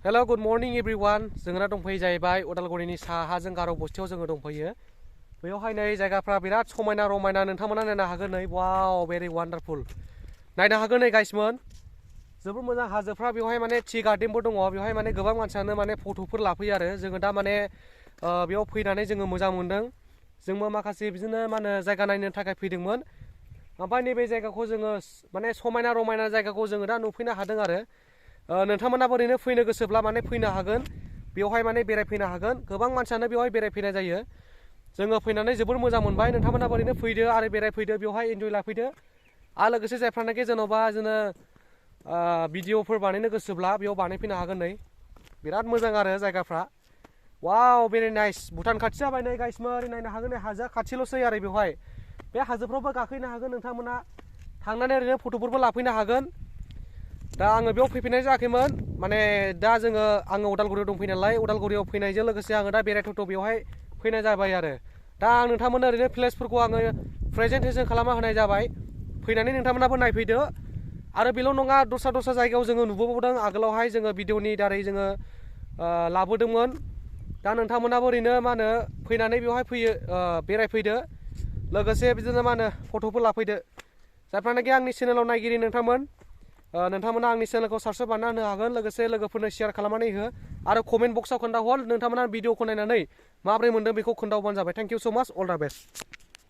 Hello, good morning everyone. जोंना दंफैयो जाहैबाय उदालगुरिनि साहाजों गारबस्थियाव जोङो दंफैयो। बेयावहाय नै जायगाफ्रा बिराद समायना रमायना नोंथांमोना नायनो हागोन नै वाव भेरि वान्डारफुल। नायनो हागोन नै गाइसमोन। जोबोद मोजां हाजोफ्रा बेवहाय माने टि गार्डेनबो दङ। बेवहाय माने गोबां मानसियानो माने फट'फोर लाफैयो आरो जोङो दा माने बेयाव फैनानै जोङो मोजां मोनदों। जोंबो माखासे बिदिनो मा होनो जायगा नायनो थाखाय फैदोंमोन। ओमफ्राय नैबे जायगाखौ जोङो माने समायना रमायना जायगाखौ जोङो दा नुफैनो हादों आरो नोंथांमोनाबो ओरैनो फैनो गोसोब्ला माने फैनो हागोन। बेवहाय माने बेरायफैनो हागोन। गोबां मानसियानो बेवहाय बेरायफैनाय जायो। जोङो फैनानै जोबोर मोजां मोनबाय। नोंथांमोनाबो ओरैनो फैदो आरो बेरायफैदो बेवहाय एन्जय लाफैदो। आरो लोगोसे जायफ्रानाखि जेन'बा जोङो भिडिअफोर बानायनो गोसोब्ला बेयाव बानायफैनो हागोन नै। बिराद मोजां आरो जायगाफ्रा। वाव भेरि नाइस। भुटान खाथि जाबाय नै गाइसमोन नायनो हागोन नै हाजोआ खाथिल'सै आरो बेवहाय। बे हाजोफ्रावबो गाखोनो हागोन नोंथांमोना। थांनानै ओरैनो फट'फोरबो लाफैनो हागोन। दा आङो बेयाव फैफेरनाय जायाखैमोन माने दा आङो उदालगुरियाव दंफैयो नालाय उदालगुरियाव फैनायजों लोगोसे आङो दा बेरायथावथाव बेवहाय फैनाय जाबाय आरो दा आं नोंथांमोननो ओरैनो प्लेसफोरखौ आङो प्रेजेन्टेसन खालामना होनाय जाबाय। फैनानै नोंथांमोनाबो नायफैदो। आरो बेल' नङा दस्रा जायगायाव जोङो नुबोबावदों आगोलावहाय जोङो भिडिअनि दारै जोङो लाबोदोंमोन। दा नोंथांमोनाबो ओरैनो मा होनो फैनानै बेवहाय बेरायफैदो। लोगोसे बिदिनो मा होनो फट'फोर लाफैदो। जायफ्रानाखि आंनि चेनेलाव नायगिरि नोंथांमोना आंनि चेनेलखौ साबस्क्राइब बानायना होनो हागोन। लोगोसे लोगोफोरनो शेयार खालामनानै हो आरो कमेन्ट बक्सआव खोन्थाहर नोंथांमोना भिडिअखौ नायनानै माबोरै मोनदों बेखौ खोन्थाहरबानो जाबाय। थेंक इउ स' माच अल दा बेस्ट।